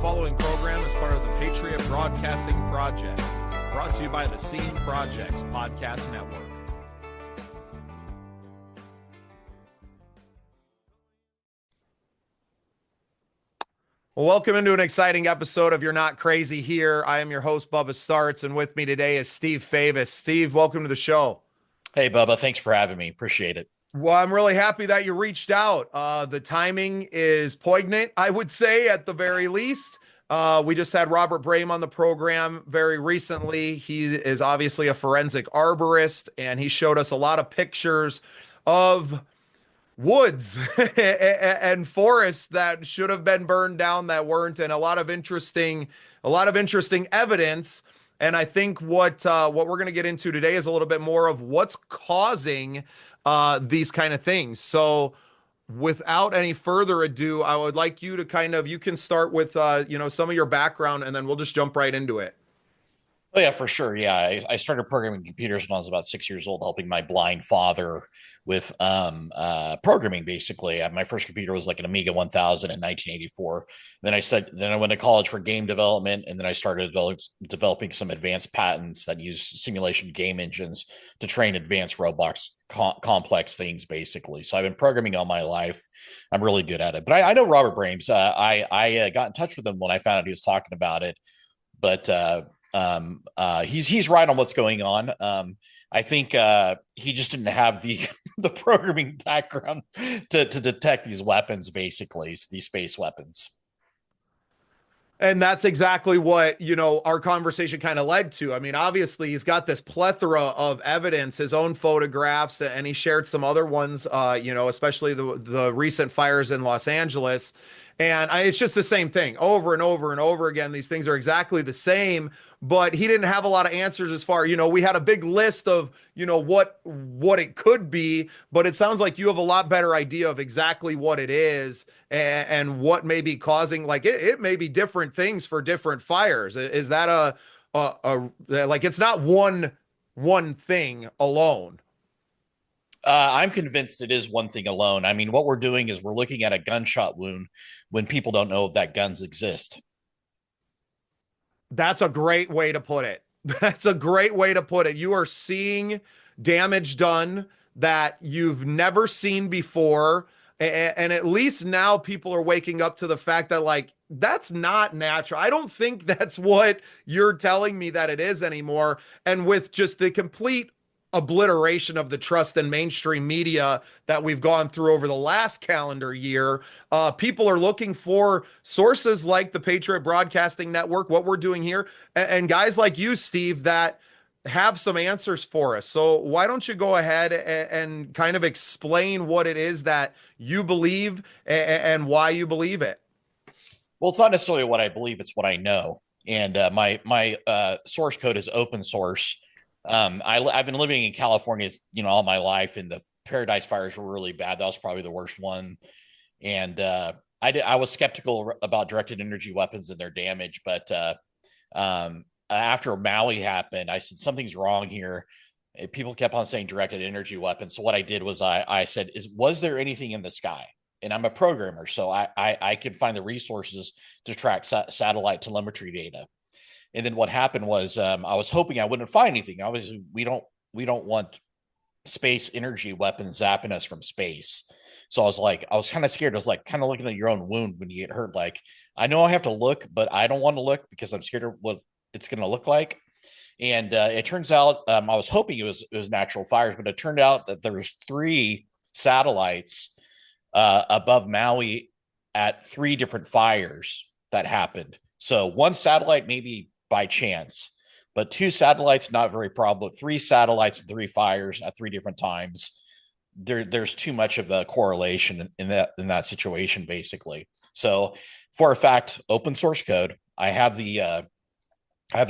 following program is part of the Patriot Broadcasting Project, brought to you by the Scene Projects Podcast Network. Well, welcome into an exciting episode of You're Not Crazy Here. I am your host, Bubba Starts, and with me today is Steve Favis. Steve, welcome to the show. Hey, Bubba. Thanks for having me. Appreciate it. Well, I'm really happy that you reached out. The timing is poignant, I would say, at the very least. We just had Robert Brame on the program very recently. He is obviously a forensic arborist, and he showed us a lot of pictures of woods and forests that should have been burned down that weren't, and a lot of interesting evidence. And I think what we're going to get into today is a little bit more of what's causing these kind of things. So without any further ado, I would like you to you can start with some of your background, and then we'll just jump right into it. Oh, yeah, for sure. Yeah, I started programming computers when I was about 6 years old, helping my blind father with programming, basically. My first computer was like an Amiga 1000 in 1984. Then I went to college for game development, and then I started developing some advanced patents that use simulation game engines to train advanced robots, complex things, basically. So I've been programming all my life. I'm really good at it. But I know Robert Brames. I got in touch with him when I found out he was talking about it. But he's right on what's going on. I think he just didn't have the programming background to detect these weapons, basically these space weapons. And that's exactly what, our conversation kind of led to. I mean, obviously he's got this plethora of evidence, his own photographs, and he shared some other ones, especially the recent fires in Los Angeles. And it's just the same thing over and over and over again. These things are exactly the same, but he didn't have a lot of answers as far, we had a big list of, what it could be, but it sounds like you have a lot better idea of exactly what it is and what may be causing, like it may be different things for different fires. Is that it's not one thing alone? I'm convinced it is one thing alone. I mean, what we're doing is we're looking at a gunshot wound when people don't know that guns exist. That's a great way to put it. That's a great way to put it. You are seeing damage done that you've never seen before. And at least now people are waking up to the fact that, that's not natural. I don't think that's what you're telling me that it is anymore. And with just the complete obliteration of the trust in mainstream media that we've gone through over the last calendar year, people are looking for sources like the Patriot Broadcasting Network, what we're doing here, and guys like you, Steve, that have some answers for us. So why don't you go ahead and kind of explain what it is that you believe and why you believe it? Well, it's not necessarily what I believe, it's what I know. And my source code is open source. I've been living in California, all my life, and the Paradise fires were really bad. That was probably the worst one. And I was skeptical about directed energy weapons and their damage, but after Maui happened, I said, something's wrong here. People kept on saying directed energy weapons. So what I did was I said, was there anything in the sky? And I'm a programmer, so I could find the resources to track satellite telemetry data. And then what happened was I was hoping I wouldn't find anything. Obviously, we don't want space energy weapons zapping us from space. So I was kind of scared. I was kind of looking at your own wound when you get hurt. I know I have to look, but I don't want to look because I'm scared of what it's going to look like. And it turns out I was hoping it was natural fires, but it turned out that there was 3 satellites above Maui at 3 different fires that happened. So one satellite maybe by chance, but 2 satellites, not very probable. 3 satellites and 3 fires at 3 different times. There's too much of a correlation in that situation, basically. So for a fact, open source code, I have the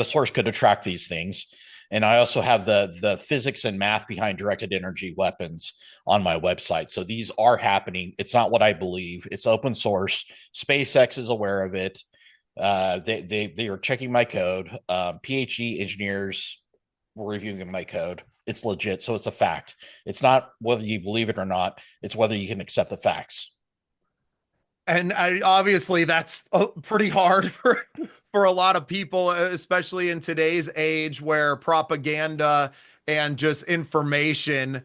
source code to track these things. And I also have the physics and math behind directed energy weapons on my website. So these are happening. It's not what I believe. It's open source. SpaceX is aware of it. They are checking my code. PhD engineers were reviewing my code. It's legit. So it's a fact. It's not whether you believe it or not. It's whether you can accept the facts. And obviously that's pretty hard for a lot of people, especially in today's age where propaganda and just information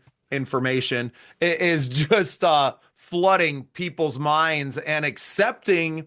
is just flooding people's minds and accepting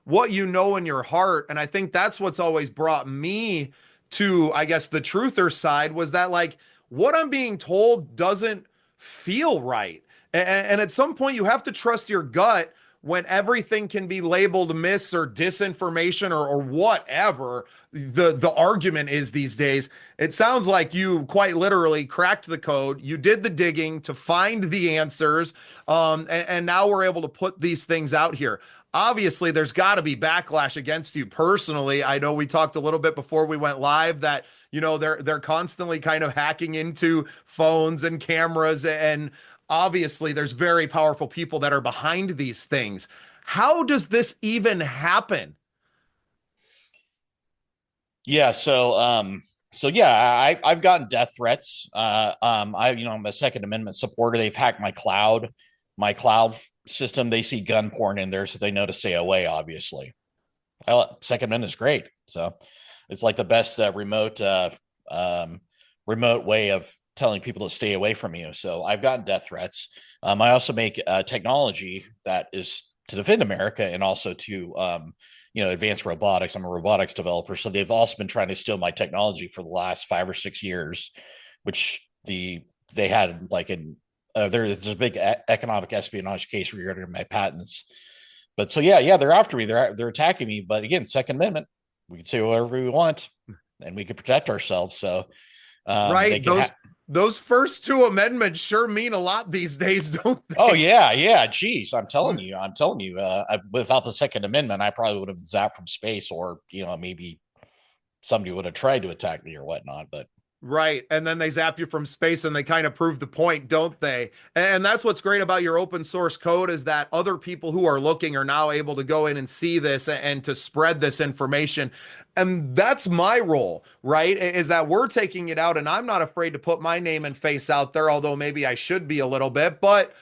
what you know in your heart. And I think that's what's always brought me to, I guess, the truther side, was that like what I'm being told doesn't feel right. And at some point, you have to trust your gut when everything can be labeled mis or disinformation or whatever the argument is these days. It sounds like you quite literally cracked the code. You did the digging to find the answers, and now we're able to put these things out here. Obviously, there's got to be backlash against you personally. I know we talked a little bit before we went live that they're constantly kind of hacking into phones and cameras, and obviously there's very powerful people that are behind these things. How does this even happen? Yeah, so yeah, I've gotten death threats. I'm a Second Amendment supporter. They've hacked my cloud system. They see gun porn in there, so they know to stay away. Obviously, Second Amendment is great. So it's like the best remote way of telling people to stay away from you. So I've gotten death threats. I also make technology that is to defend America and also to advance robotics. I'm a robotics developer, so they've also been trying to steal my technology for the last 5 or 6 years, which they had like in there's a big economic espionage case regarding my patents. But so yeah, they're after me. They're attacking me. But again, Second Amendment, we can say whatever we want, and we can protect ourselves. So they Right? can. Those first two amendments sure mean a lot these days, don't Oh they? yeah. Geez, I'm telling you. Without the Second Amendment, I probably would have zapped from space, or maybe somebody would have tried to attack me or whatnot. But Right. And then they zap you from space and they kind of prove the point, don't they? And that's what's great about your open source code, is that other people who are looking are now able to go in and see this and to spread this information. And that's my role, right? Is that we're taking it out, and I'm not afraid to put my name and face out there, although maybe I should be a little bit, but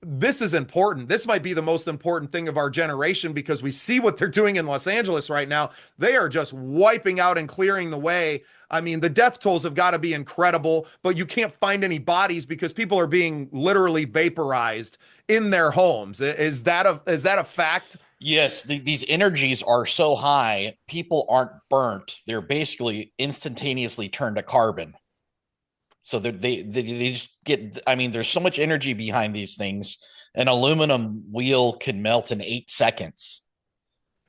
this is important. This might be the most important thing of our generation, because we see what they're doing in Los Angeles right now. They are just wiping out and clearing the way. I mean, the death tolls have got to be incredible, but you can't find any bodies because people are being literally vaporized in their homes. Is that a fact? yes, these energies are so high, people aren't burnt. They're basically instantaneously turned to carbon. So they just get. I mean, there's so much energy behind these things. An aluminum wheel can melt in 8 seconds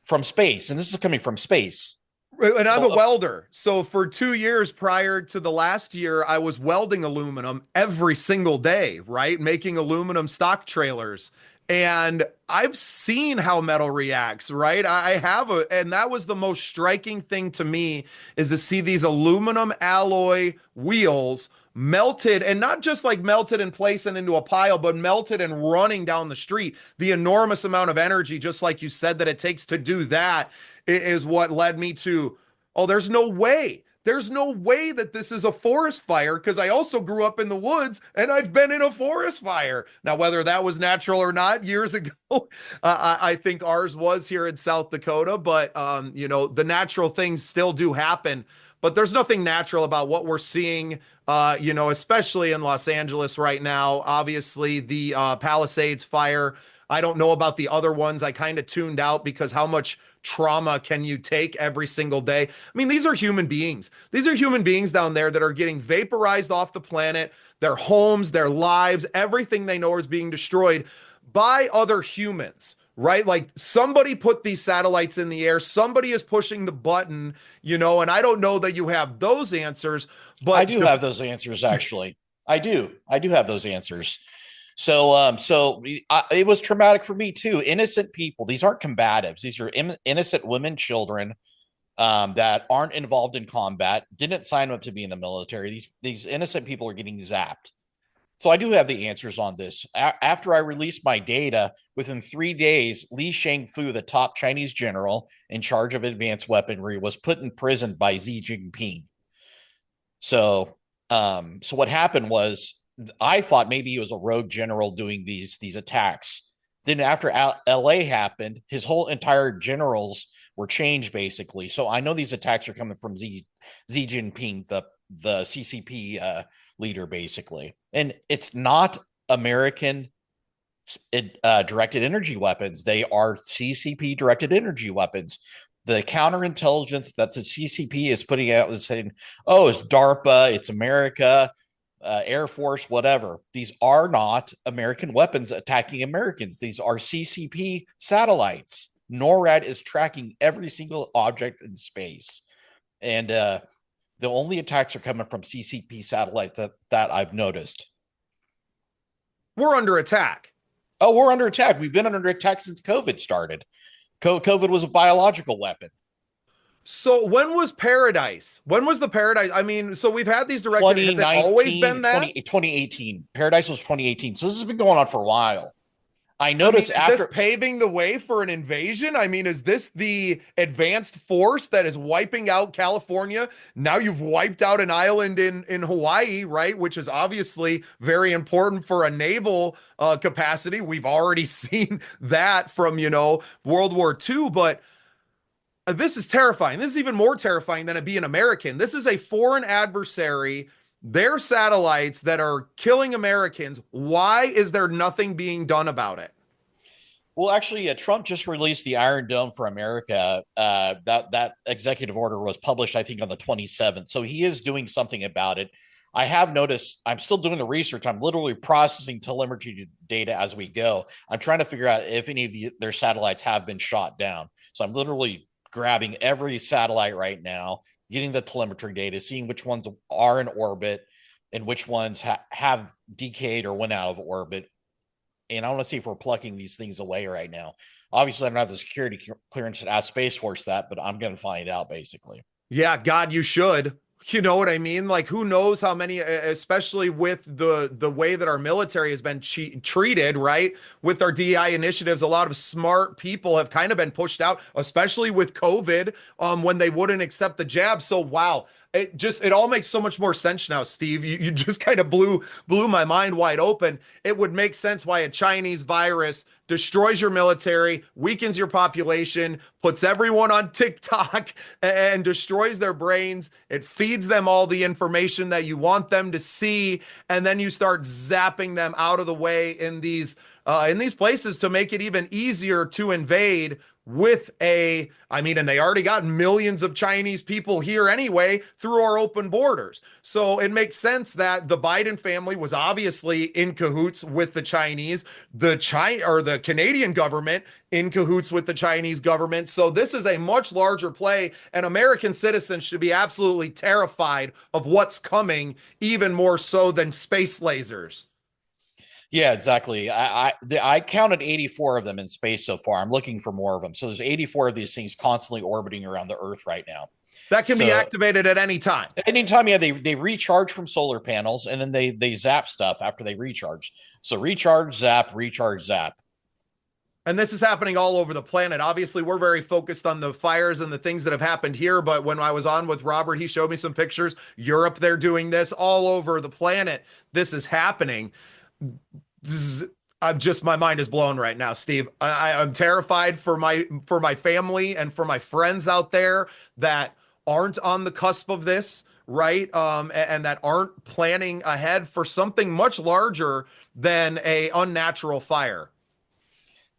from space, and this is coming from space. And I'm So a welder. So for 2 years prior to the last year, I was welding aluminum every single day, right? Making aluminum stock trailers. And I've seen how metal reacts, right? I have and that was the most striking thing to me, is to see these aluminum alloy wheels melted, and not just like melted in place and into a pile, but melted and running down the street. The enormous amount of energy, just like you said, that it takes to do that is what led me to, oh, there's no way. There's no way that this is a forest fire, because I also grew up in the woods and I've been in a forest fire. Now, whether that was natural or not years ago, I think ours was here in South Dakota, but the natural things still do happen. But there's nothing natural about what we're seeing, especially in Los Angeles right now. Obviously, the Palisades fire. I don't know about the other ones. I kind of tuned out, because how much trauma can you take every single day? I mean, these are human beings. These are human beings down there that are getting vaporized off the planet. Their homes, their lives, everything they know is being destroyed by other humans, right? Like somebody put these satellites in the air, somebody is pushing the button, and I don't know that you have those answers, I but do have those answers. Actually, I do. I do have those answers. So it was traumatic for me too. Innocent people. These aren't combatives. These are innocent women, children that aren't involved in combat. Didn't sign up to be in the military. These innocent people are getting zapped. So I do have the answers on this. After I released my data, within 3 days, Li Shangfu, the top Chinese general in charge of advanced weaponry, was put in prison by Xi Jinping. So what happened was, I thought maybe he was a rogue general doing these attacks, Then after LA happened, his whole entire generals were changed basically. So I know these attacks are coming from Xi Jinping, the CCP leader, basically, and it's not American directed energy weapons. They are CCP directed energy weapons. The counterintelligence that the CCP is putting out is saying, "Oh, it's DARPA, it's America, Air Force, whatever." These are not American weapons attacking Americans. These are CCP satellites. NORAD is tracking every single object in space, and the only attacks are coming from CCP satellites that I've noticed. We're under attack. Oh, we're under attack. We've been under attack since COVID started. COVID was a biological weapon. So when was Paradise? When was the Paradise? I mean, so we've had these directed. Has it always 2019, been that? 2018. Paradise was 2018. So this has been going on for a while. I I mean, noticed is this after paving the way for an invasion? I mean, is this the advanced force that is wiping out California? Now you've wiped out an island in Hawaii, right? Which is obviously very important for a naval capacity. We've already seen that from, World War II, but this is terrifying. This is even more terrifying than it being American. This is a foreign adversary. Their satellites that are killing Americans. Why is there nothing being done about it? well, actually, Trump just released the Iron Dome for America. That executive order was published, I think, on the 27th. So he is doing something about it. I have noticed. I'm still doing the research. I'm literally processing telemetry data as we go. I'm trying to figure out if any of their satellites have been shot down. So I'm literally grabbing every satellite right now, getting the telemetry data, seeing which ones are in orbit and which ones have decayed or went out of orbit. And I want to see if we're plucking these things away right now. Obviously, I don't have the security clearance to ask Space Force that, but I'm going to find out basically. Yeah, God, you should. You know what I mean? Like, who knows how many, especially with the way that our military has been treated, right? With our DEI initiatives, a lot of smart people have kind of been pushed out, especially with COVID, when they wouldn't accept the jab. So, wow, it all makes so much more sense now, Steve. You just kind of blew my mind wide open. It would make sense why a Chinese virus destroys your military, weakens your population, puts everyone on TikTok, and destroys their brains. It feeds them all the information that you want them to see, and then you start zapping them out of the way in these places to make it even easier to invade and they already got millions of Chinese people here anyway through our open borders. So it makes sense that the Biden family was obviously in cahoots with the Chinese, the Canadian government in cahoots with the Chinese government. So this is a much larger play, and American citizens should be absolutely terrified of what's coming, even more so than space lasers. Yeah, exactly. I counted 84 of them in space so far. I'm looking for more of them. So there's 84 of these things constantly orbiting around the Earth right now. That can be So activated at any time. anytime, yeah, they recharge from solar panels and then they zap stuff after they recharge. So recharge, zap. And this is happening all over the planet. Obviously, we're very focused on the fires and the things that have happened here. But when I was on with Robert, he showed me some pictures. Europe, they're doing this all over the planet. This is happening. My mind is blown right now, Steve. I'm terrified for my family and for my friends out there that aren't on the cusp of this, right? And that aren't planning ahead for something much larger than a unnatural fire.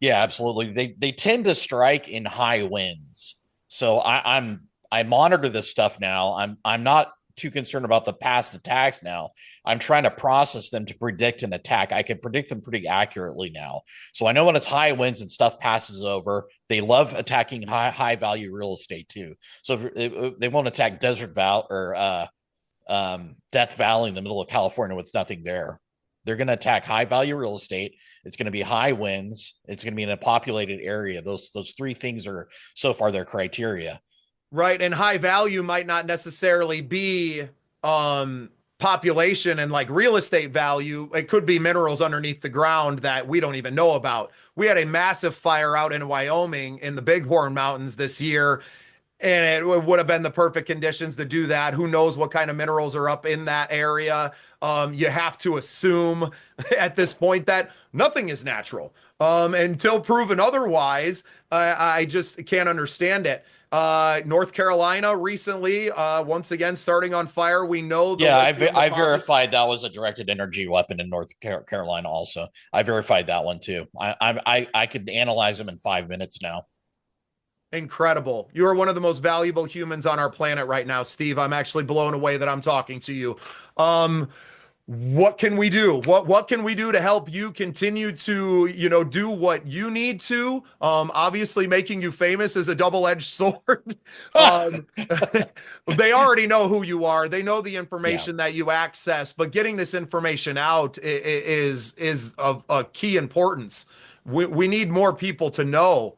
Yeah, absolutely. They tend to strike in high winds. So I monitor this stuff now. I'm not too concerned about the past attacks now. I'm trying to process them to predict an attack. I can predict them pretty accurately now. So I know when it's high winds and stuff passes over, they love attacking high value real estate too. So if they won't attack Desert Valley or Death Valley in the middle of California with nothing there. They're going to attack high value real estate. It's going to be high winds. It's going to be in a populated area. Those three things are so far their criteria. Right. And high value might not necessarily be population and like real estate value. It could be minerals underneath the ground that we don't even know about. We had a massive fire out in Wyoming in the Bighorn Mountains this year. and it would have been the perfect conditions to do that. Who knows what kind of minerals are up in that area? You have to assume at this point that nothing is natural until proven otherwise. I just can't understand it. North Carolina recently, once again, starting on fire. We know the Yeah, lithium I deposits. verified that was a directed energy weapon in North Carolina. Also, I verified that one too. I could analyze them in 5 minutes now. Incredible. You are one of the most valuable humans on our planet right now, Steve. I'm actually blown away that I'm talking to you. Um, what can we do? What can we do to help you continue to, do what you need to? Obviously making you famous is a double-edged sword. um, they already know who you are. They know the Yeah. information that you access, but getting this information out is of a key importance. We need more people to know.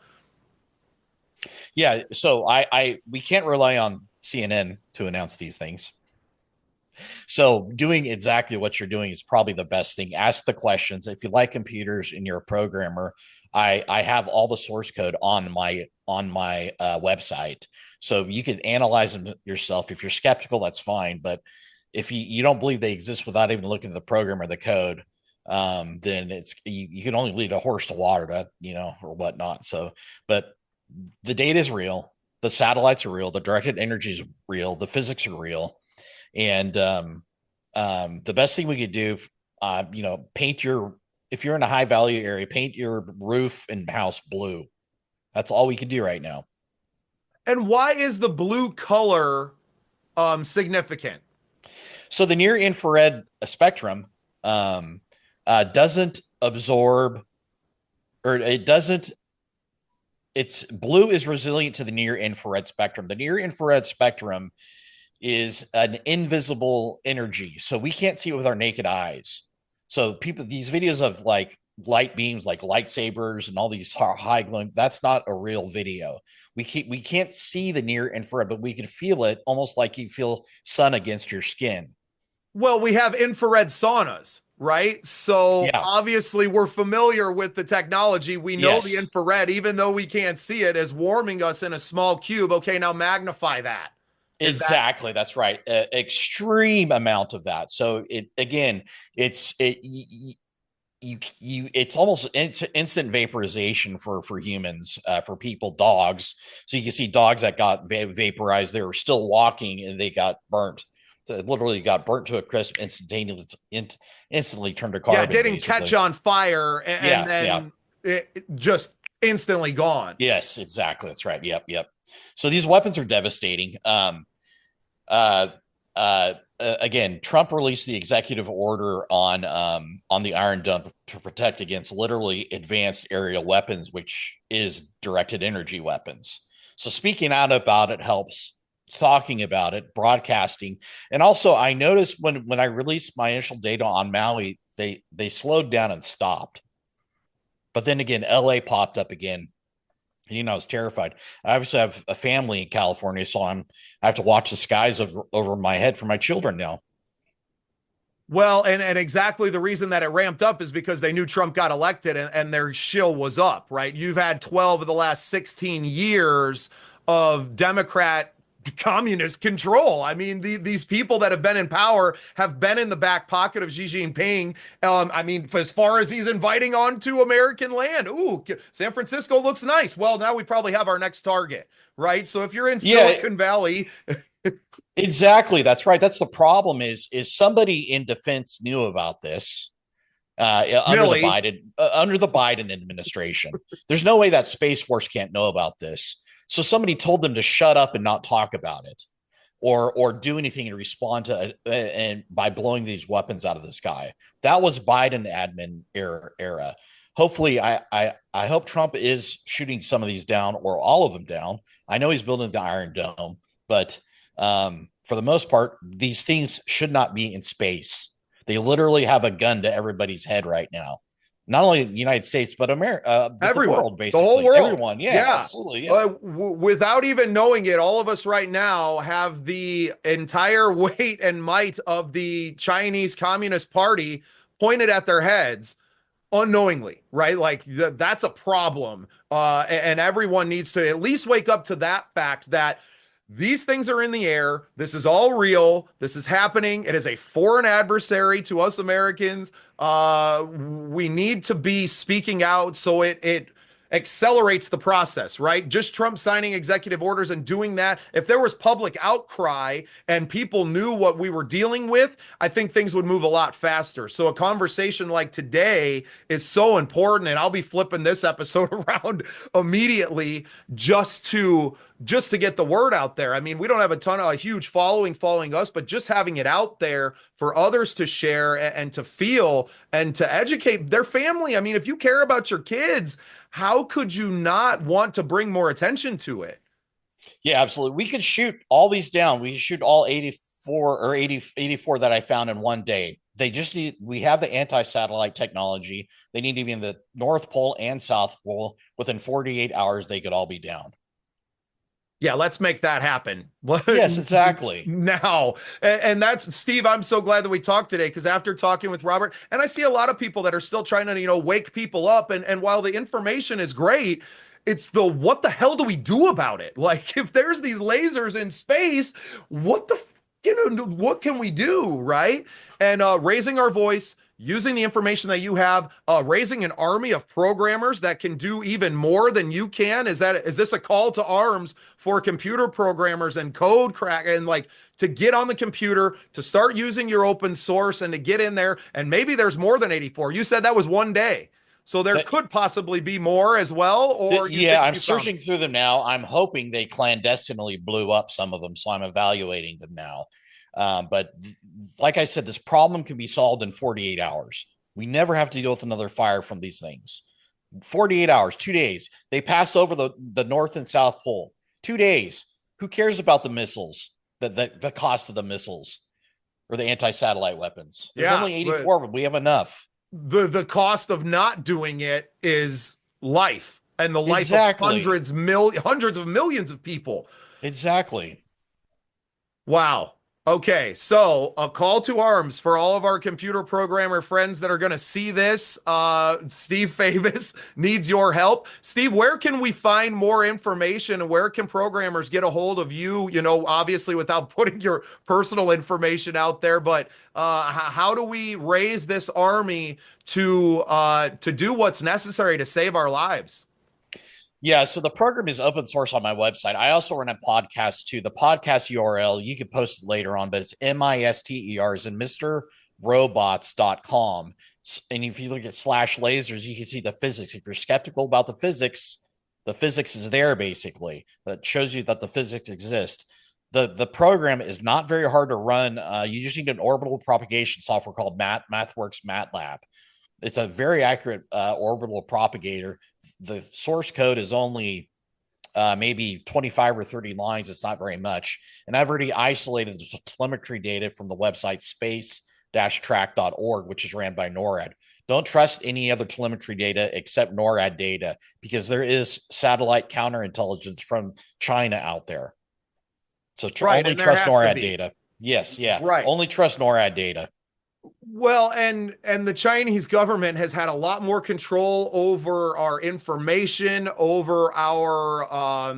Yeah. So we can't rely on CNN to announce these things. So doing exactly what you're doing is probably the best thing. Ask the questions. If you like computers and you're a programmer, I have all the source code on my website, so you can analyze them yourself. If you're skeptical, that's fine. But if you don't believe they exist without even looking at the program or the code, then you can only lead a horse to water, or whatnot. So, but the data is real. The satellites are real. The directed energy is real. The physics are real. And the best thing we could do, paint if you're in a high value area, paint your roof and house blue. That's all we can do right now. And why is the blue color significant? So the near infrared spectrum doesn't absorb, or it doesn't. It's blue is resilient to the near infrared spectrum. The near infrared spectrum is an invisible energy, so we can't see it with our naked eyes. So these videos of like light beams, like lightsabers and all these high glowing, that's not a real video. We can't see the near infrared, but we can feel it, almost like you feel sun against your skin. Well, we have infrared saunas, right? So Yeah. obviously we're familiar with the technology. We know the Yes. infrared, even though we can't see it, is warming us in a small cube. Okay, now magnify that. Is that Exactly. That's right. Extreme amount of that. So it again, it's it it's almost instant vaporization for humans, for people, dogs. So you can see dogs that got vaporized. They were still walking and they got burnt. So it literally got burnt to a crisp instantaneously, instantly turned to yeah, carbon, didn't catch basically. on fire and Yeah. Yeah. then it just instantly gone. Yes, exactly. That's right. Yep. Yep. So these weapons are devastating. Uh, Again, Trump released the executive order on the Iron Dome to protect against literally advanced aerial weapons, which is directed energy weapons. So speaking out about it helps. Talking about it, broadcasting, and also I noticed when I released my initial data on Maui, they slowed down and stopped. But then again, LA popped up again, and I was terrified. I obviously have a family in California, so I have to watch the skies over my head for my children now. Well, and exactly the reason that it ramped up is because they knew Trump got elected and their shill was up, right? You've had 12 of the last 16 years of Democrat communist control. I mean, these people that have been in power have been in the back pocket of Xi Jinping. I mean, as far as he's inviting onto American land, ooh, San Francisco looks nice. Well, now we probably have our next target, right? So if you're in Yeah, Silicon Valley, exactly. That's right. That's the problem. Is somebody in defense knew about this Milley, under the Biden administration? There's no way that Space Force can't know about this. So somebody told them to shut up and not talk about it, or do anything to respond to and by blowing these weapons out of the sky. That was Biden admin era. Hopefully, I hope Trump is shooting some of these down or all of them down. I know he's building the Iron Dome, but for the most part, these things should not be in space. They literally have a gun to everybody's head right now. Not only the United States, but America, but the everyone, world, the whole basically. world. Everyone. Yeah, Yeah. absolutely. Yeah. Without even knowing it, all of us right now have the entire weight and might of the Chinese Communist Party pointed at their heads. unknowingly, right? Like that's a problem. And everyone needs to at least wake up to that fact that these things are in the air. This is all real. This is happening. It is a foreign adversary to us Americans. We need to be speaking out so it accelerates the process, right? Just Trump signing executive orders and doing that. If there was public outcry and people knew what we were dealing with, I think things would move a lot faster. So a conversation like today is so important, and I'll be flipping this episode around immediately just to get the word out there. I mean, we don't have a huge following us, but just having it out there for others to share and to feel and to educate their family. I mean, if you care about your kids, how could you not want to bring more attention to it? Yeah, absolutely. We could shoot all these down. We could shoot all 84 or 84 that I found in one day. We have the anti-satellite technology. They need to be in the North Pole and South Pole. Within 48 hours, they could all be down. Yeah, let's make that happen. Yes, exactly. Now. And that's Steve. I'm so glad that we talked today because after talking with Robert, and I see a lot of people that are still trying to, wake people up. And while the information is great, it's what the hell do we do about it? Like, if there's these lasers in space, what can we do? Right. And raising our voice, using the information that you have, raising an army of programmers that can do even more than you can. Is this a call to arms for computer programmers and code crack and like to get on the computer, to start using your open source and to get in there? And maybe there's more than 84. You said that was one day. So there could possibly be more as well. Or yeah, I'm searching through them now. I'm hoping they clandestinely blew up some of them, so I'm evaluating them now. But like I said, this problem can be solved in 48 hours. We never have to deal with another fire from these things. 48 hours, 2 days. They pass over the North and South Pole. 2 days. Who cares about the missiles, the cost of the missiles or the anti-satellite weapons? There's only 84 of them. We have enough. The cost of not doing it is life and the life of hundreds of millions of people. Exactly. Wow. Okay, so a call to arms for all of our computer programmer friends that are going to see this. Steve Favis needs your help. Steve, where can we find more information and where can programmers get a hold of you? Obviously without putting your personal information out there, but how do we raise this army to do what's necessary to save our lives? Yeah, so the program is open source on my website. I also run a podcast too. The podcast URL, you can post it later on, but it's MISTER is in MrRobots.com. And if you look at /lasers, you can see the physics. If you're skeptical about the physics is there basically. That shows you that the physics exist. The program is not very hard to run. You just need an orbital propagation software called MathWorks MATLAB. It's a very accurate orbital propagator. The source code is only maybe 25 or 30 lines. It's not very much. And I've already isolated the telemetry data from the website space-track.org, which is ran by NORAD. Don't trust any other telemetry data except NORAD data because there is satellite counterintelligence from China out there. So only trust NORAD data. Yes, yeah. Right. Only trust NORAD data. Well, and the Chinese government has had a lot more control over our information, over our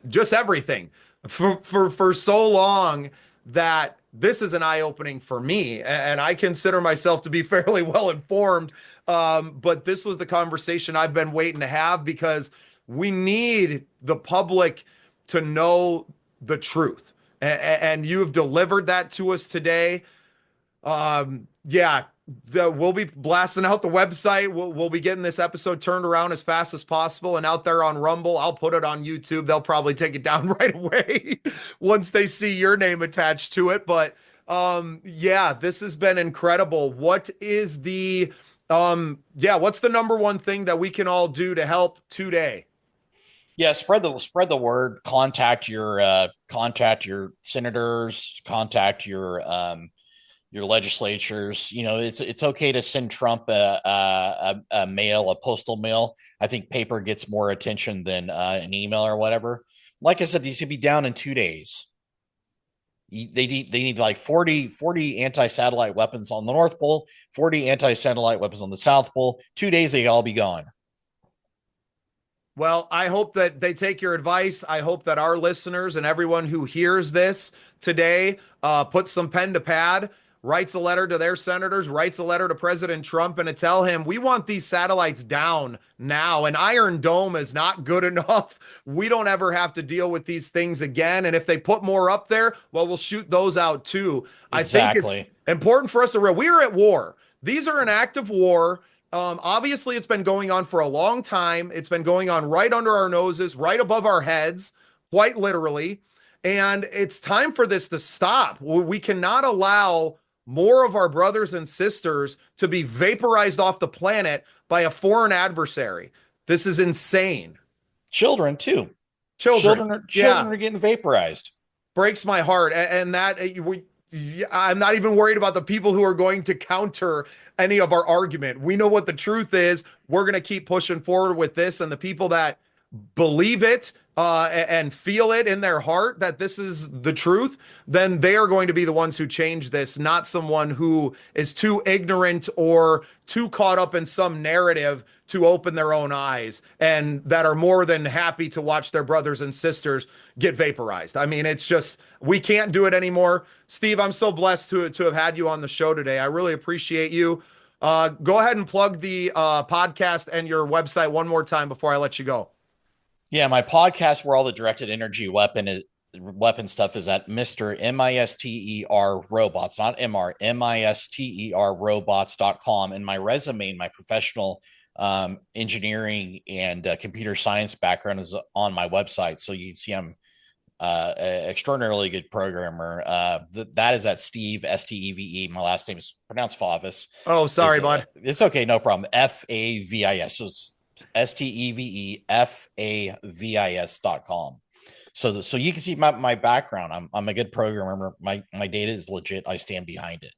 just everything for so long that this is an eye-opening for me, and I consider myself to be fairly well informed. But this was the conversation I've been waiting to have because we need the public to know the truth, and you've delivered that to us today. We'll be blasting out the website. We'll be getting this episode turned around as fast as possible and out there on Rumble. I'll put it on YouTube. They'll probably take it down right away once they see your name attached to it. But this has been incredible. What's the number one thing that we can all do to help today? Yeah, spread the word. Contact your senators. Contact your legislatures. It's okay to send Trump a postal mail. I think paper gets more attention than an email or whatever. Like I said, these could be down in 2 days. They need like 40 anti-satellite weapons on the North Pole, 40 anti-satellite weapons on the South Pole. 2 days, they all be gone. Well, I hope that they take your advice. I hope that our listeners and everyone who hears this today puts some pen to pad, writes a letter to their senators, writes a letter to President Trump, and to tell him we want these satellites down now. An Iron Dome is not good enough. We don't ever have to deal with these things again. And if they put more up there, well, we'll shoot those out too. Exactly. I think it's important for us to realize we are at war. These are an act of war. Obviously, it's been going on for a long time. It's been going on right under our noses, right above our heads, quite literally. And it's time for this to stop. We cannot allow more of our brothers and sisters to be vaporized off the planet by a foreign adversary. This is insane. Children, too. Children are getting vaporized. Breaks my heart. And that I'm not even worried about the people who are going to counter any of our argument. We know what the truth is. We're going to keep pushing forward with this. And the people that believe it and feel it in their heart that this is the truth, then they are going to be the ones who change this, not someone who is too ignorant or too caught up in some narrative to open their own eyes and that are more than happy to watch their brothers and sisters get vaporized. I mean, it's just, we can't do it anymore. Steve, I'm so blessed to have had you on the show today. I really appreciate you. Go ahead and plug the podcast and your website one more time before I let you go. Yeah, my podcast where all the directed energy weapon stuff is at Mr. MISTER Robots, not MR, MISTER Robots.com. And my resume and my professional engineering and computer science background is on my website. So you can see I'm an extraordinarily good programmer. That is at Steve, STEVE. My last name is pronounced Favis. Oh, sorry, bud. It's okay. No problem. FAVIS. So it's STEVEFAVIS.com. So you can see my background. I'm a good programmer. My data is legit. I stand behind it.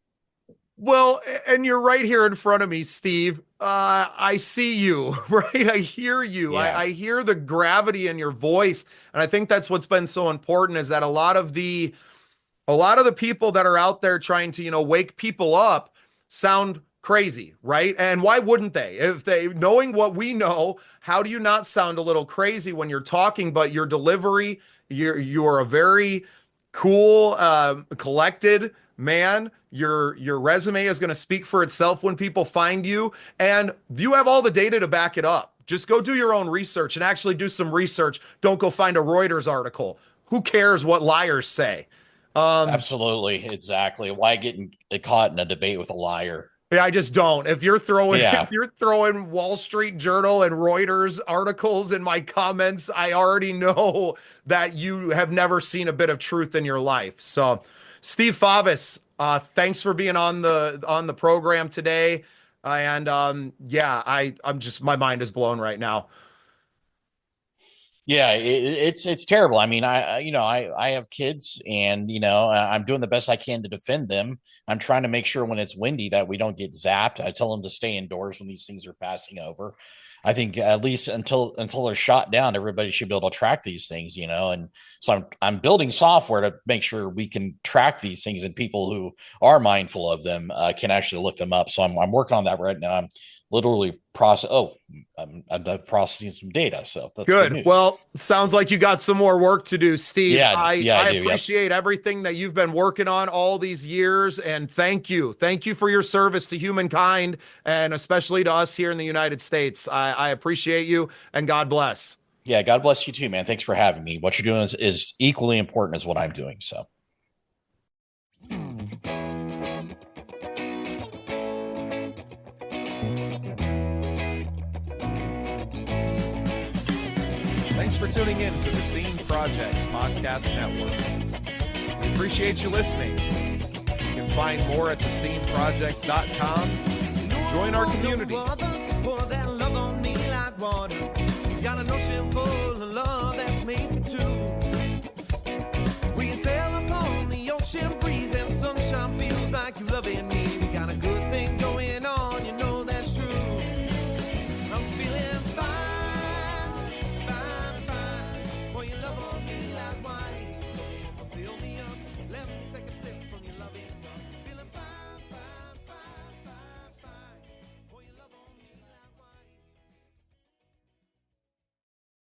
Well, and you're right here in front of me, Steve. I see you, right? I hear you. Yeah. I hear the gravity in your voice. And I think that's what's been so important is that a lot of the people that are out there trying to, wake people up sound crazy, right? And why wouldn't they? If they, knowing what we know, how do you not sound a little crazy when you're talking, but your delivery, you're a very cool, collected man. Your resume is going to speak for itself when people find you, and you have all the data to back it up. Just go do your own research and actually do some research. Don't go find a Reuters article. Who cares what liars say? Absolutely. Exactly. Why get caught in a debate with a liar? Yeah, I just don't. If you're throwing Wall Street Journal and Reuters articles in my comments, I already know that you have never seen a bit of truth in your life. So, Steve Favis, thanks for being on the program today. I'm just, my mind is blown right now. Yeah, it's terrible. I mean, I have kids, and I'm doing the best I can to defend them. I'm trying to make sure when it's windy that we don't get zapped. I tell them to stay indoors when these things are passing over. I think at least until they're shot down, everybody should be able to track these things, and so I'm building software to make sure we can track these things, and people who are mindful of them can actually look them up. So I'm working on that right now. I'm literally I'm processing some data. So that's good. Well, sounds like you got some more work to do, Steve. Yeah, I appreciate everything that you've been working on all these years. And thank you for your service to humankind and especially to us here in the United States. I appreciate you, and God bless. Yeah. God bless you too, man. Thanks for having me. What you're doing is equally important as what I'm doing. So. Thanks for tuning in to the Scene Projects Podcast Network. We appreciate you listening. You can find more at thesceneprojects.com. Join our community. We sail upon the ocean breeze and sunshine feels like you loving me.